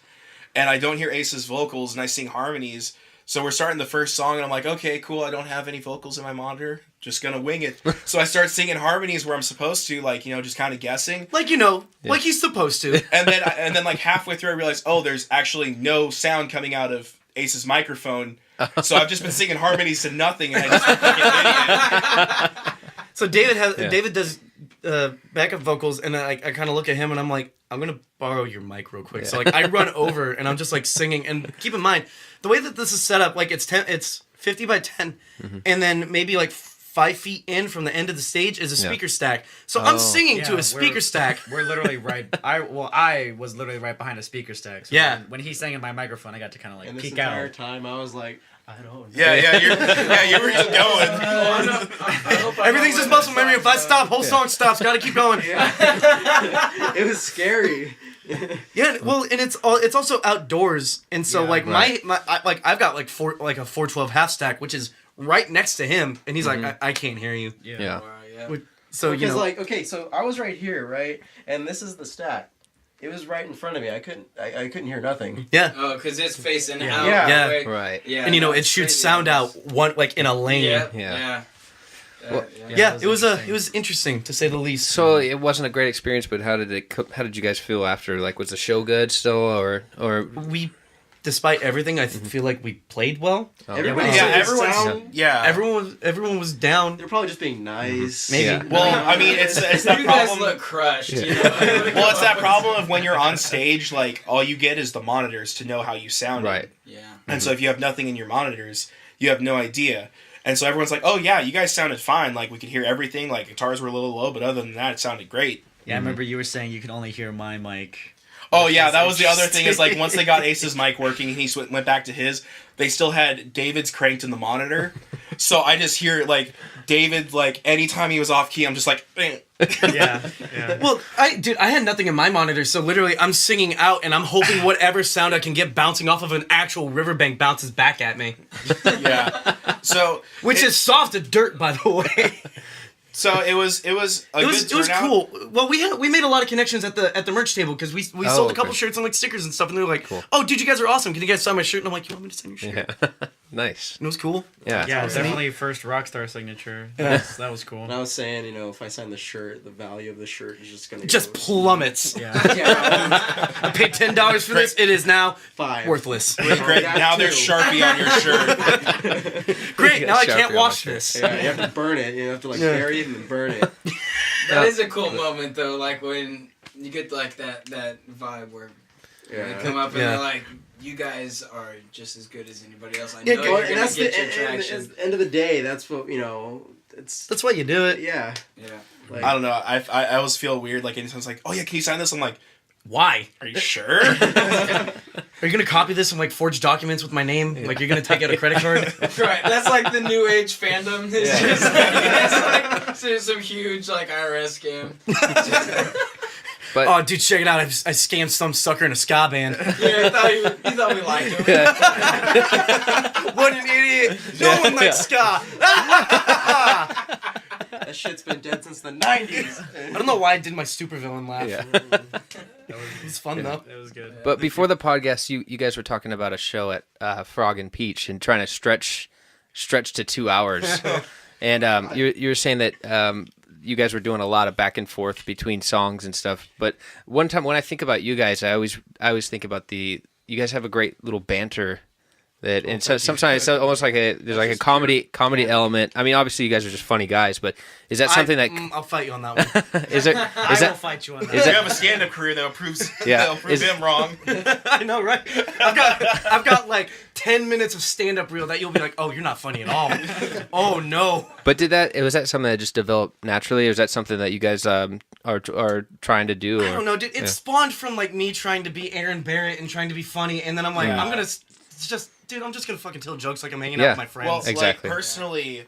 Speaker 3: and I don't hear Ace's vocals, and I sing harmonies. So we're starting the first song, and I'm like, okay, cool. I don't have any vocals in my monitor. Just gonna wing it. So I start singing harmonies where I'm supposed to, like just kind of guessing.
Speaker 2: like like he's supposed to.
Speaker 3: And then like halfway through, I realized, oh, there's actually no sound coming out of Ace's microphone. So I've just been singing harmonies to nothing, and I just look like an idiot.
Speaker 2: So David does backup vocals, and I kind of look at him, and I'm like, I'm gonna borrow your mic real quick. So like I run over, and I'm just like singing. And keep in mind the way that this is set up, like it's 50 by 10, and then maybe like 5 feet in from the end of the stage is a speaker stack. So I'm singing to a speaker stack.
Speaker 5: We're literally right. I was literally right behind a speaker stack. So
Speaker 2: Yeah.
Speaker 5: When he sang in my microphone, I got to kind of like
Speaker 4: And this
Speaker 5: peek
Speaker 4: entire
Speaker 5: out.
Speaker 4: time, I was like, I don't know.
Speaker 3: Yeah, you were just going.
Speaker 2: Everything's just muscle memory. If I stop, whole song stops. Got to keep going.
Speaker 4: It was scary.
Speaker 2: Yeah, well, and it's also outdoors, and so
Speaker 5: Yeah,
Speaker 2: like
Speaker 1: right.
Speaker 2: I've got like a 412 half stack, which is right next to him, and he's like, I can't hear you.
Speaker 1: Yeah.
Speaker 6: Wow, yeah.
Speaker 2: So
Speaker 4: Because
Speaker 2: you know,
Speaker 4: like, okay, so I was right here, right, and this is the stack. It was right in front of me. I couldn't hear nothing.
Speaker 2: yeah,
Speaker 6: Oh, because it's facing out.
Speaker 4: Yeah.
Speaker 2: Yeah.
Speaker 6: Like,
Speaker 1: Right.
Speaker 6: Yeah.
Speaker 2: and
Speaker 6: no,
Speaker 2: it
Speaker 6: it's
Speaker 2: shoots
Speaker 6: crazy.
Speaker 2: sound out one like in a lane.
Speaker 6: Yeah.
Speaker 1: Yeah.
Speaker 6: Yeah.
Speaker 1: Well,
Speaker 2: Yeah,
Speaker 5: that
Speaker 2: it
Speaker 5: was
Speaker 2: was
Speaker 5: interesting.
Speaker 2: it was interesting to say the least.
Speaker 1: So it wasn't a great experience, but how did you guys feel after? Like, was the show good still, or
Speaker 2: we, despite everything, I feel like we played well.
Speaker 4: Everybody
Speaker 3: Yeah,
Speaker 4: said it
Speaker 3: everyone's
Speaker 4: sound-
Speaker 3: yeah.
Speaker 2: Everyone was down.
Speaker 4: They're probably just being nice.
Speaker 2: Maybe.
Speaker 1: Yeah.
Speaker 3: Well, I mean, it's that
Speaker 6: You guys
Speaker 3: problem.
Speaker 6: look crushed. You know?
Speaker 3: Well, it's that problem of when you're on stage, like all you get is the monitors to know how you sound.
Speaker 1: right?
Speaker 6: Yeah.
Speaker 3: And so if you have nothing in your monitors, you have no idea. And so everyone's like, "Oh yeah, you guys sounded fine. Like we could hear everything. Like guitars were a little low, but other than that, it sounded great."
Speaker 5: Yeah, I remember you were saying you can only hear my mic.
Speaker 3: Oh yeah, that was the other thing. Is like once they got Ace's mic working and he went back to his, they still had David's cranked in the monitor. So I just hear like David like anytime he was off key, I'm just like. Eh.
Speaker 5: Yeah.
Speaker 2: Well, I had nothing in my monitor, so literally I'm singing out and I'm hoping whatever sound I can get bouncing off of an actual riverbank bounces back at me.
Speaker 3: Yeah. So
Speaker 2: Which is soft as dirt, by the way.
Speaker 3: so it was a
Speaker 2: It was
Speaker 3: good turnout.
Speaker 2: cool. Well, we made a lot of connections at the merch table because we sold a couple
Speaker 1: okay.
Speaker 2: shirts and like stickers and stuff, and they were like, "Oh, dude, you guys are awesome! Can you guys sign my shirt?" And I'm like, "You want me to sign your shirt?"
Speaker 1: Yeah. Nice.
Speaker 2: And it was cool.
Speaker 1: Yeah.
Speaker 5: Yeah, definitely first Rockstar signature. That was cool.
Speaker 4: And I was saying, if I sign the shirt, the value of the shirt is just gonna
Speaker 2: Just
Speaker 4: go
Speaker 2: plummets.
Speaker 5: Yeah.
Speaker 2: I paid $10 for this. It is now
Speaker 4: 5.
Speaker 2: worthless.
Speaker 3: Great.
Speaker 4: That
Speaker 3: Now there's
Speaker 4: too.
Speaker 3: Sharpie on your shirt.
Speaker 2: Great. Now I
Speaker 1: Sharpie on
Speaker 2: can't
Speaker 1: my
Speaker 2: wash
Speaker 1: shirt.
Speaker 2: this.
Speaker 4: Yeah, you have to burn it. You have to bury it and then burn it.
Speaker 6: That is a cool moment though, like when you get like that vibe where They come up and
Speaker 4: Yeah.
Speaker 6: they're like, "You guys are just as good as anybody else. I
Speaker 2: Yeah,
Speaker 6: know
Speaker 2: well,
Speaker 6: you're
Speaker 4: and
Speaker 6: gonna
Speaker 4: that's
Speaker 6: get your
Speaker 4: and
Speaker 6: traction."
Speaker 4: end of the day, that's what it's
Speaker 2: That's why you do it.
Speaker 4: yeah.
Speaker 6: Yeah.
Speaker 4: Like,
Speaker 3: I don't know. I always feel weird. Like anytime it's like, oh yeah, can you sign this? I'm like,
Speaker 2: Why?
Speaker 3: are you sure?
Speaker 2: Are you gonna copy this and like forge documents with my name? Like you're gonna take out a credit card?
Speaker 6: Right, that's like the new age fandom. It's just like, it's like some huge like IRS scam.
Speaker 1: But
Speaker 2: Oh, dude, check it out! I scammed some sucker in a ska band.
Speaker 6: Yeah, he thought we liked him.
Speaker 2: What an idiot! No one likes ska.
Speaker 4: that shit's been dead since the 90s.
Speaker 2: I don't know why I did my supervillain laugh.
Speaker 1: yeah.
Speaker 2: It was fun though.
Speaker 5: It was good.
Speaker 1: But before the podcast, you guys were talking about a show at Frog and Peach and trying to stretch to 2 hours. And you were saying that you guys were doing a lot of back and forth between songs and stuff. But one time when I think about you guys, I always think about you guys have a great little banter. And so sometimes it's almost like there's like a comedy element. I mean, obviously you guys are just funny guys, but is that something
Speaker 2: I'll fight you on that one.
Speaker 1: is there
Speaker 2: I
Speaker 1: is
Speaker 2: will
Speaker 1: that
Speaker 2: fight you on
Speaker 1: is
Speaker 2: that.
Speaker 3: You have a stand-up career that proves
Speaker 1: Yeah.
Speaker 3: that'll prove
Speaker 1: Is-
Speaker 3: him wrong.
Speaker 2: I know, right? I've got like 10 minutes of stand-up reel that you'll be like, oh, you're not funny at all. Oh no.
Speaker 1: But was that something that just developed naturally, or is that something that you guys are trying to do? Or?
Speaker 2: I don't know, dude. It spawned from like me trying to be Aaron Barrett and trying to be funny, and then I'm like,
Speaker 3: Yeah.
Speaker 2: I'm just gonna fucking tell jokes like I'm hanging
Speaker 1: Yeah.
Speaker 2: out with my friends.
Speaker 3: Well,
Speaker 1: Exactly.
Speaker 3: like personally,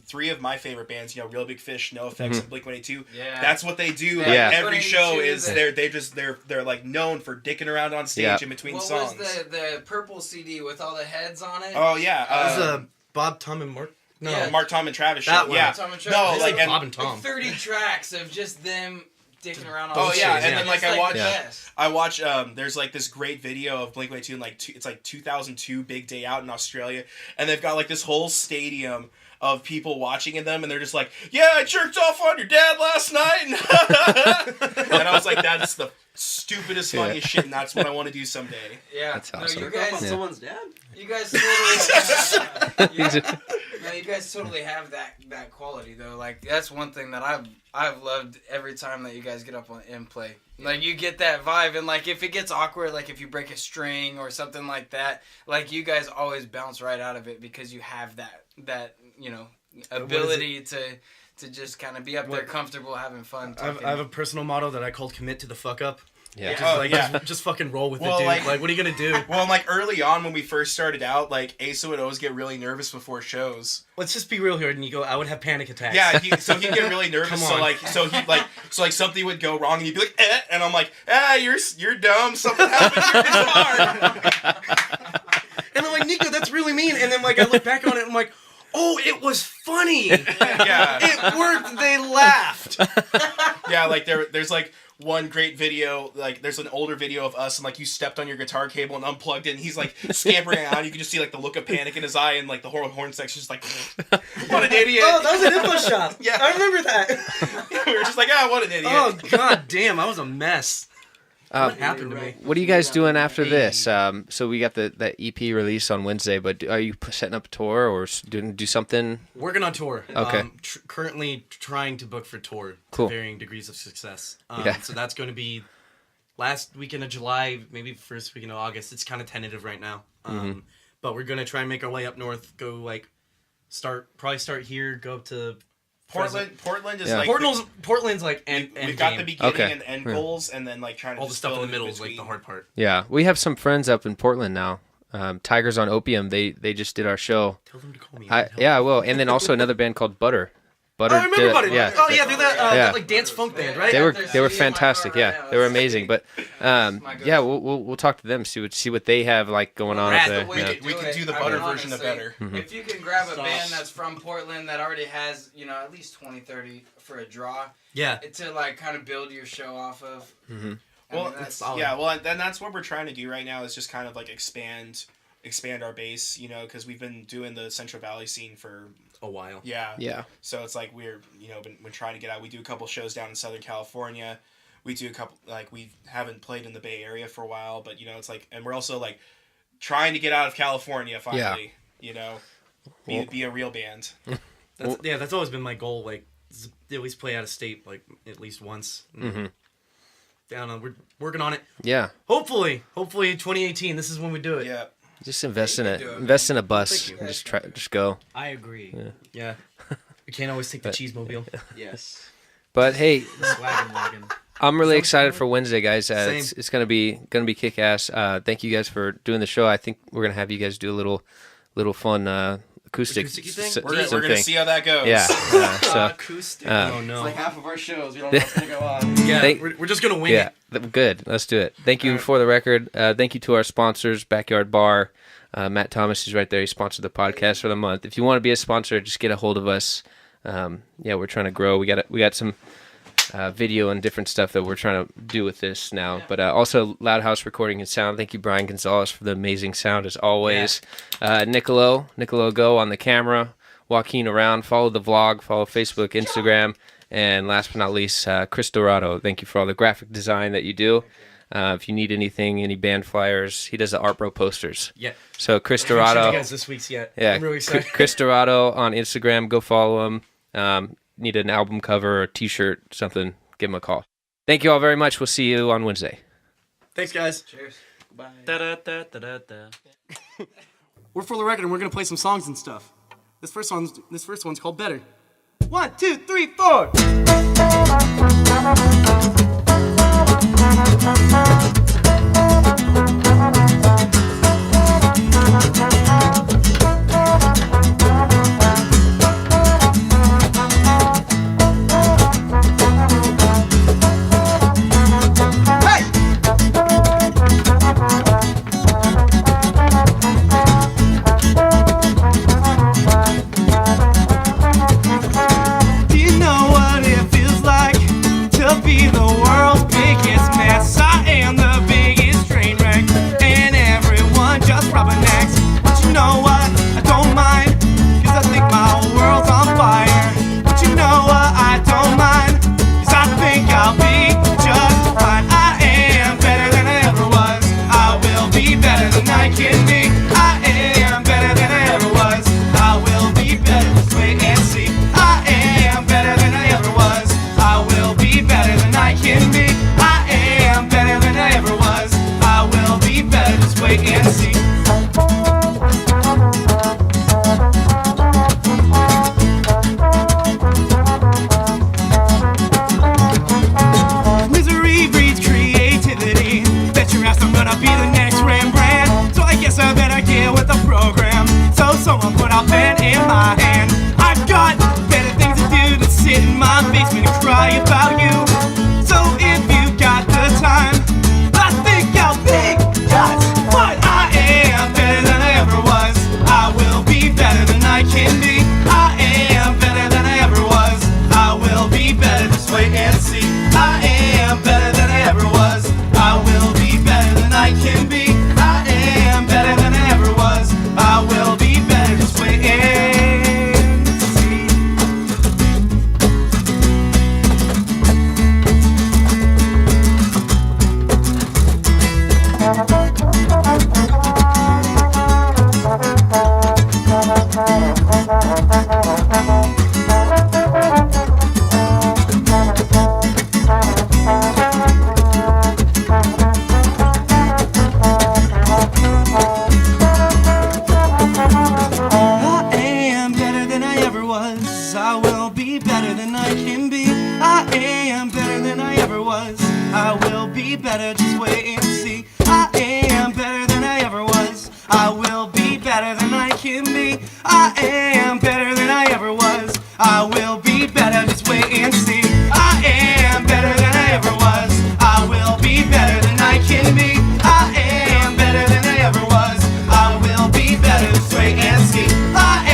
Speaker 3: 3 of my favorite bands, Real Big Fish, No Effects, and Blink-182.
Speaker 6: Yeah.
Speaker 3: That's what they do.
Speaker 6: Yeah.
Speaker 3: Like,
Speaker 1: Yeah.
Speaker 3: every show
Speaker 6: Blink-182
Speaker 3: is
Speaker 6: is
Speaker 3: they're like known for dicking around on stage
Speaker 1: Yeah.
Speaker 3: in between
Speaker 6: What
Speaker 3: songs.
Speaker 6: was the purple CD with all the heads on it?
Speaker 3: Oh yeah,
Speaker 2: That was Bob, Tom, and Mark. No,
Speaker 6: Yeah.
Speaker 3: Mark, Tom, and Travis show.
Speaker 2: That one.
Speaker 3: Yeah,
Speaker 6: Tom and
Speaker 3: no,
Speaker 6: Travis.
Speaker 3: like
Speaker 2: Bob and
Speaker 6: Like
Speaker 2: Tom.
Speaker 6: 30 tracks of just them dicking around on
Speaker 3: Oh,
Speaker 6: the
Speaker 3: yeah,
Speaker 6: stage.
Speaker 3: and then, like,
Speaker 6: It's
Speaker 3: I watched-
Speaker 6: the
Speaker 1: Yeah.
Speaker 6: best.
Speaker 3: I watch. There's like this great video of Blink-182 in it's like 2002 Big Day Out in Australia, and they've got like this whole stadium of people watching them, and they're just like, "Yeah, I jerked off on your dad last night," and I was like, "That's the stupidest, funniest shit, and that's what I want to do someday."
Speaker 6: Yeah,
Speaker 1: That's awesome.
Speaker 6: No, you
Speaker 4: Up on
Speaker 6: guys,
Speaker 4: someone's dad?
Speaker 6: you guys totally, yeah. No, you guys totally have that quality though. Like that's one thing that I've loved every time that you guys get up and play. Like you get that vibe, and like if it gets awkward, like if you break a string or something like that, like you guys always bounce right out of it because you have that ability to just kind of be up there comfortable having fun.
Speaker 2: I have a personal motto that I call "commit to the fuck up."
Speaker 1: Yeah.
Speaker 2: Just,
Speaker 3: Oh,
Speaker 2: like,
Speaker 3: yeah.
Speaker 2: just fucking roll with
Speaker 3: Well,
Speaker 2: it, dude.
Speaker 3: like-
Speaker 2: Like, what are you gonna do?
Speaker 3: Well, like early on when we first started out, like Asa would always get really nervous before shows.
Speaker 2: Let's just be real here, Nico. I would have panic attacks.
Speaker 3: Yeah, so he'd get really nervous.
Speaker 2: Come
Speaker 3: So
Speaker 2: on.
Speaker 3: like something would go wrong, and he'd be like, "Eh," and I'm like, you're dumb. Something happened to your guitar."
Speaker 2: And I'm like, Nico, that's really mean. And then like I look back on it, and I'm like, oh, it was funny.
Speaker 3: Yeah,
Speaker 2: It worked. They laughed.
Speaker 3: yeah. Like there's like one great video. Like there's an older video of us, and like you stepped on your guitar cable and unplugged it, and he's like scampering out. You can just see like the look of panic in his eye, and like the horn section just like, what an idiot.
Speaker 2: Oh, that was an info shop.
Speaker 3: Yeah.
Speaker 2: I remember that.
Speaker 3: We were just like, what an idiot.
Speaker 2: Oh god damn, I was a mess. What happened to me?
Speaker 1: What are you guys doing after this? So we got that EP release on Wednesday, but are you setting up a tour or do something?
Speaker 2: Working on tour.
Speaker 1: Okay.
Speaker 2: Currently trying to book for tour
Speaker 1: Cool.
Speaker 2: to varying degrees of success.
Speaker 1: Yeah.
Speaker 2: So that's going to be last weekend of July, maybe first weekend of August. It's kind of tentative right now. But we're going to try and make our way up north. Go probably start here. Go up to
Speaker 3: Portland is
Speaker 1: Yeah.
Speaker 3: like
Speaker 2: Portland's like
Speaker 3: we've got the beginning
Speaker 1: Okay.
Speaker 3: and end
Speaker 1: Yeah.
Speaker 3: goals, and then like trying to
Speaker 2: all the
Speaker 3: just
Speaker 2: stuff in
Speaker 3: fill
Speaker 2: the middle is
Speaker 3: between.
Speaker 2: like the hard part.
Speaker 1: Yeah, we have some friends up in Portland now. Tigers on Opium. They just did our show.
Speaker 2: Tell them to call me.
Speaker 1: Yeah, I will. And then also another band called Butter. Butter.
Speaker 2: I remember
Speaker 1: did-
Speaker 2: about it.
Speaker 1: Yeah.
Speaker 2: Oh yeah, they're that
Speaker 1: Yeah.
Speaker 2: like dance funk band, right?
Speaker 1: They were
Speaker 6: Their
Speaker 1: they were
Speaker 6: CD in my
Speaker 1: fantastic.
Speaker 6: car right
Speaker 1: Yeah,
Speaker 6: now.
Speaker 1: they were
Speaker 6: That's
Speaker 1: amazing. But
Speaker 6: my
Speaker 1: yeah,
Speaker 6: go-to.
Speaker 1: we'll talk to them. See what they have like going on up
Speaker 2: Rad,
Speaker 1: there.
Speaker 6: The way
Speaker 1: Yeah.
Speaker 6: to
Speaker 3: We could do the
Speaker 6: I
Speaker 3: butter
Speaker 6: mean,
Speaker 3: version of
Speaker 6: honestly,
Speaker 3: Better.
Speaker 6: If you can grab a
Speaker 4: Stop.
Speaker 6: band that's from Portland that already has, at least 20, 30 for a draw,
Speaker 2: Yeah.
Speaker 6: to like kind of build your show off of.
Speaker 1: Mm-hmm.
Speaker 3: Well,
Speaker 2: that's solid.
Speaker 3: yeah, well, then that's what we're trying to do right now is just kind of like expand our base, because we've been doing the Central Valley scene for
Speaker 2: A while.
Speaker 1: Yeah.
Speaker 3: So it's like we're been trying to get out. We do a couple shows down in Southern California. We do a couple we haven't played in the Bay Area for a while, but it's like, and we're also like trying to get out of California finally. Be a real band.
Speaker 2: That's always been my goal. Like, at least play out of state, like at least once.
Speaker 1: Mm-hmm.
Speaker 2: down. We're working on it.
Speaker 1: Yeah.
Speaker 2: Hopefully 2018. This is when we do it.
Speaker 3: Yeah.
Speaker 1: Just invest in it.
Speaker 6: do it,
Speaker 1: Invest in a bus.
Speaker 2: Thank you.
Speaker 1: And just go.
Speaker 5: I agree.
Speaker 2: Yeah. We can't always take the cheese mobile.
Speaker 4: Yes.
Speaker 1: But hey,
Speaker 5: Wagon.
Speaker 1: I'm really excited for Wednesday, guys.
Speaker 2: Same.
Speaker 1: It's gonna be kick ass. Thank you guys for doing the show. I think we're gonna have you guys do a little fun acoustic
Speaker 2: Acoustic-y thing?
Speaker 3: We're gonna see how that goes.
Speaker 1: Yeah. So
Speaker 2: Acoustic.
Speaker 1: Uh,
Speaker 2: Oh no.
Speaker 4: It's like half of our shows. We don't know what's gonna go on.
Speaker 2: Yeah.
Speaker 1: Thank-
Speaker 2: We're just gonna wing
Speaker 1: yeah,
Speaker 2: it.
Speaker 1: good. Let's do it. Thank you for the record. Thank you to our sponsors, Backyard Bar. Matt Thomas is right there. He sponsored the podcast for the month. If you want to be a sponsor, just get a hold of us. We're trying to grow. We got some video and different stuff that we're trying to do with this now. But also Loud House Recording and Sound. Thank you, Brian Gonzalez, for the amazing sound as always. Nicolo Go on the camera. Joaquin Around. Follow the vlog. Follow Facebook, Instagram. And last but not least, Chris Dorado. Thank you for all the graphic design that you do. If you need anything, any band flyers, he does the Art Bro posters.
Speaker 2: Yeah.
Speaker 1: So Chris
Speaker 2: I'm gonna show
Speaker 1: Dorado.
Speaker 2: you guys this week's yet.
Speaker 1: Yeah,
Speaker 2: I'm really excited.
Speaker 1: Chris Dorado on Instagram. Go follow him. Need an album cover or a T-shirt, something, give him a call. Thank you all very much. We'll see you on Wednesday.
Speaker 2: Thanks, guys.
Speaker 6: Cheers.
Speaker 5: Bye.
Speaker 7: We're for the record, and we're gonna play some songs and stuff. This first one's called Better. 1, 2, 3, 4. Do you know what it feels like to be the world's biggest mess? I am the biggest train wreck, and everyone just rubbernecks. But you know what? I don't mind, 'cause I think my whole world's on fire. But you know what? I don't mind, 'cause I think I'll be just fine. I am better than I ever was. I will be better than I can be. I am better than I ever was. I will be better. Just wait and see. I am better than I ever was. I will be better than I can be. I am better than I ever was. I will be better. Just wait and see. Misery breeds creativity. Bet your ass I'm gonna be the next Rembrandt. So I guess I better get with the program. So someone put a pen in my hand. I've got better things to do than sit in my basement and cry about you. So if you got the time, I think I'll be just what I am. Better than I ever was. I will be better than I can be. I am better than I ever was. I will be better. Just wait and see. I am better than I ever was. I will be better than I can be. I am better than I ever was. I will be better. Just wait and see. I am better than I ever was. I will be better than I can be. I am better than I ever was. I will be better. Just wait and see. I am better than I ever was. I will be better than I can be. I am better than I ever was. I will be better. Just wait and see. I am better than I ever was. I will be better than I can be. I am better than I ever was. I will be better. Just wait and see. I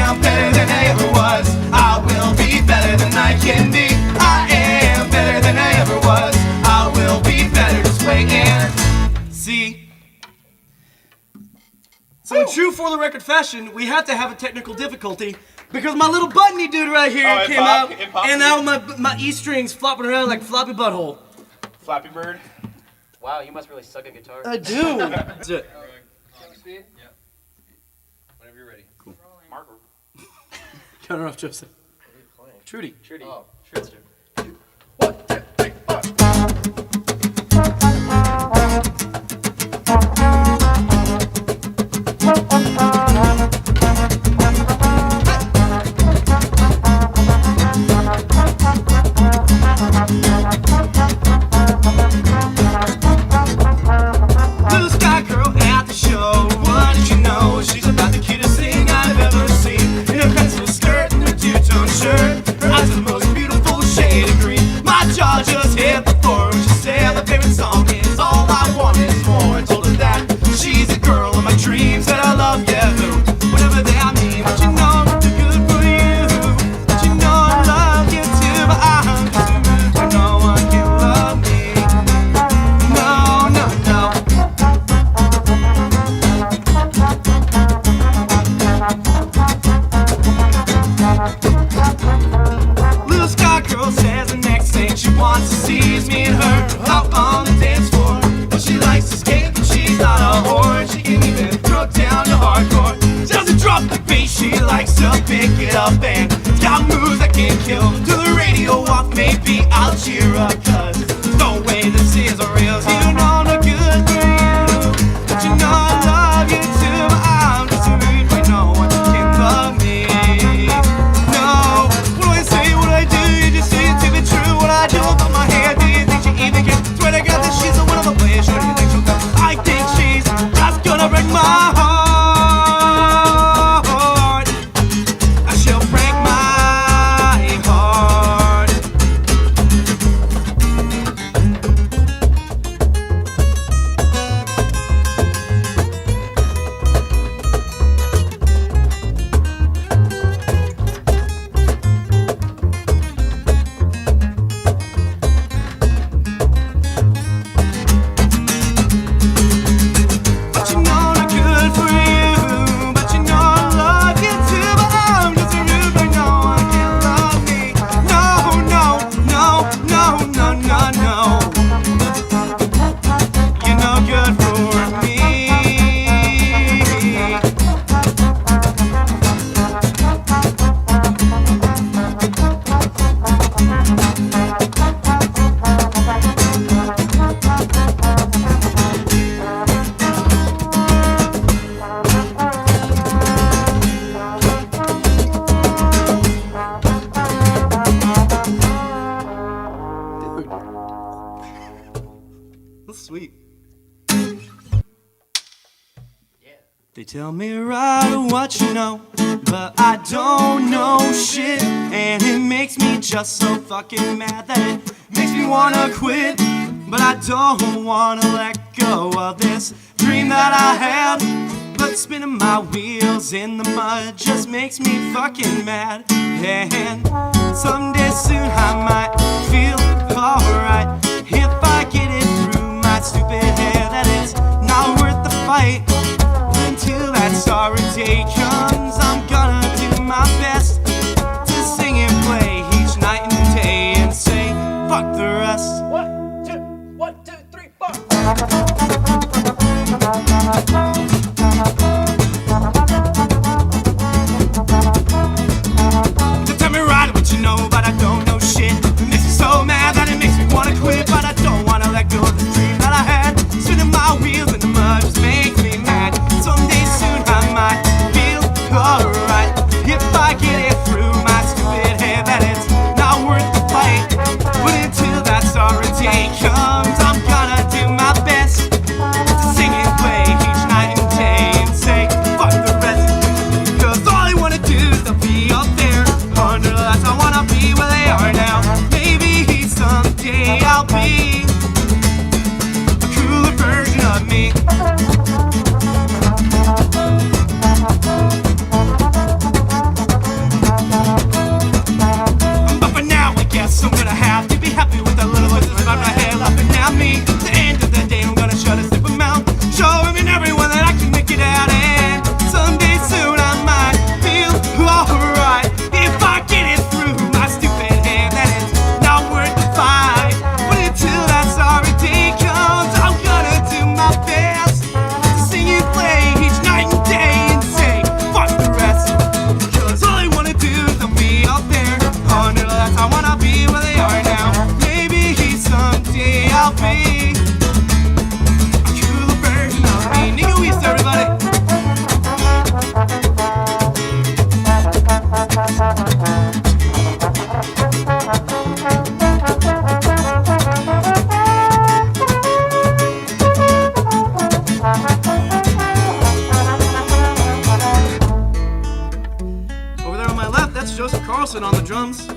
Speaker 7: am better than I ever was. I will be better than I can be. I am better than I ever was. I will be better. Just wait and see. So in true For the Record fashion, we had to have a technical difficulty because my little buttony dude right here
Speaker 3: Oh, it
Speaker 7: came
Speaker 3: popped-
Speaker 7: out,
Speaker 3: it popped
Speaker 7: and
Speaker 3: you?
Speaker 7: now my E strings flopping around like floppy butthole.
Speaker 3: Flappy Bird.
Speaker 8: Wow, you must really suck at guitar.
Speaker 7: I do. That's it.
Speaker 1: Whenever you're ready.
Speaker 8: Marker.
Speaker 7: Cut her off, Joseph. Trudy.
Speaker 8: Trudy.
Speaker 6: Oh.
Speaker 8: Trudy.
Speaker 7: pick it up and it's got moves that can kill. To the radio off, maybe I'll cheer up, cause no way this is real. So you know I'm good for you, but you know I love you too. But I'm just rude for no one can love me. No, what do I say, what do I do? You just say it to be true. What I do about my hair, do you think she even can? Swear to God that she's the one of the players. Sure, do you think she'll come? I think she's just gonna break my heart. She'll break my heart. But you know I'm good for you. But you know I love you too. But I'm just a rude boy, no one can love me. No, no, no, no, no, no, no. You're no good for me. That's sweet. They tell me right what you know, but I don't know shit. And it makes me just so fucking mad that it makes me wanna quit. But I don't wanna let go of this dream that I had. But spinning my wheels in the mud just makes me fucking mad. And someday soon I might feel alright if I get it through my stupid head that it's not worth the fight. Until that sorry day comes, I'm gonna do my best to sing and play each night and day and say fuck the rest.
Speaker 8: 1, 2, 3, 4.
Speaker 7: They tell me right what you know, but I don't know shit. It makes me so mad that it makes me wanna quit, but I don't wanna let go of the dream that I had. Spinning my wheels in the mud just makes me mad. Someday soon I might feel alright if I get it through my stupid head that it's not worth the fight. But until that sorry day comes, I'm gonna do my best to sing and play each night and day and say fuck the rest. Cause all I wanna do is to be up there under the lights. I wanna be where they are now. Maybe someday I'll be a cooler version of me. But for now, I guess I'm gonna have to be happy with the little voices in my head laughing at me. At the end of the day, I'm gonna shut a stupid mouth, show him and everyone that I can make it out. And someday soon I might feel alright if I get it through my stupid head that it's not worth the fight. But until that sorry day comes, I'm gonna do my best to sing and play each night and day and say fuck the rest. Cause all I wanna do is to be out there under the lights. I wanna be where they are now. Maybe someday I'll be a cooler version of me. Nigga East, everybody. Over there on my left, that's Joseph Carlson on the drums.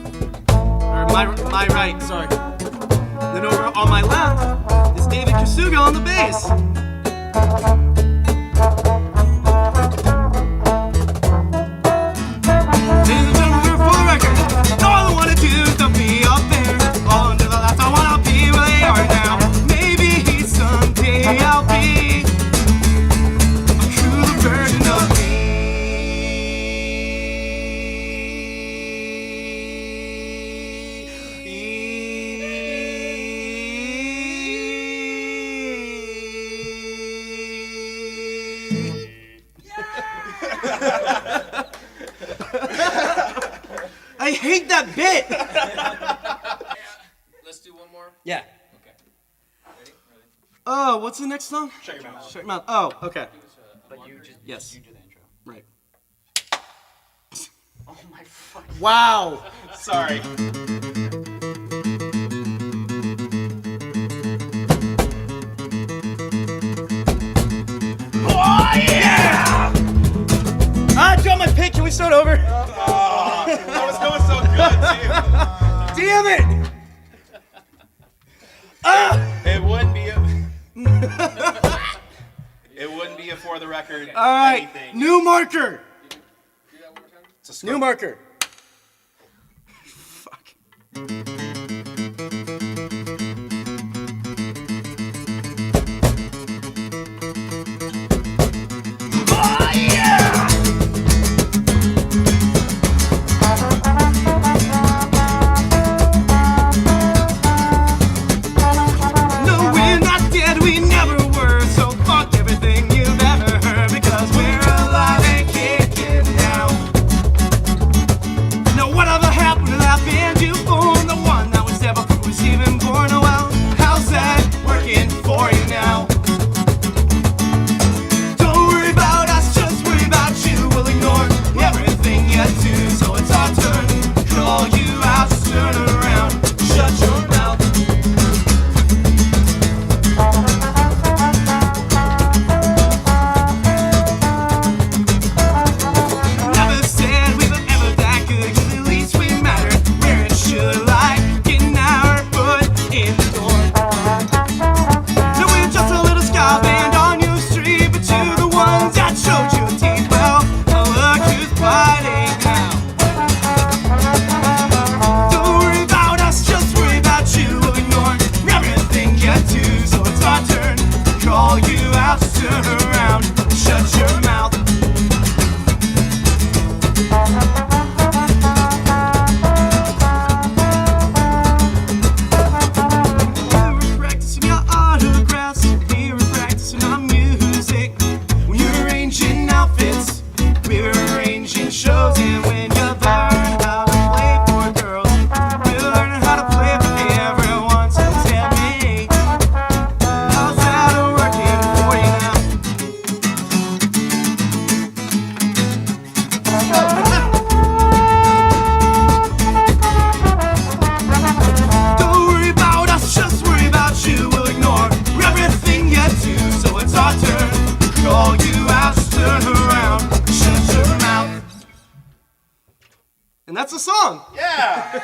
Speaker 7: Or my right, sorry. Then over on my left is David Kasuga on the bass. Ladies and gentlemen, we're for the record. All I wanna do is to be up there. All under the lights, I wanna be where they are now. Maybe someday I'll be a cooler version of me. that bit.
Speaker 1: Let's do one more.
Speaker 7: Yeah.
Speaker 1: Okay. Ready?
Speaker 7: Oh, what's the next song?
Speaker 3: Shut your mouth.
Speaker 7: Shut your mouth. Oh, okay.
Speaker 6: But you just
Speaker 7: Yes.
Speaker 6: you do the intro.
Speaker 7: Right.
Speaker 6: Oh my fucking.
Speaker 7: Wow.
Speaker 3: Sorry.
Speaker 7: I dropped my pick. Can we start over?
Speaker 3: That was going so good too.
Speaker 7: Damn it!
Speaker 3: It wouldn't be a. It wouldn't be a for the record.
Speaker 7: All right.
Speaker 3: Anything.
Speaker 7: New marker.
Speaker 3: It's a scope.
Speaker 7: New marker. No, we're not dead, we never were. So fuck everything you've ever heard, because we're alive and kicking now. Now, whatever happened to that band you formed, the one that was there before was even born? Oh well, how's that working for you now? Don't worry about us, just worry about you. We'll ignore everything you do, so it's our turn. Call you out, turn around, shut your mouth. Never said we were ever that good, 'cause at least we mattered where it should lie, getting our foot in the door. No, we're just a little ska band on your street, but you're the ones that showed your teeth. Well, look who's fighting now. Don't worry about us, just worry about you. We'll ignore everything you do, so it's our turn. Call you out, turn around, shut your mouth. We were practicing our autographs, we were practicing our music. When you were arranging outfits, we were arranging shows. And when you learn how to play for girls, we learn how to play for everyone. So tell me, how's that working for you now? Don't worry about us, just worry about you. We'll ignore everything you do, so it's our turn. Call you out, turn around, shut your mouth. And that's the song.
Speaker 3: Yeah.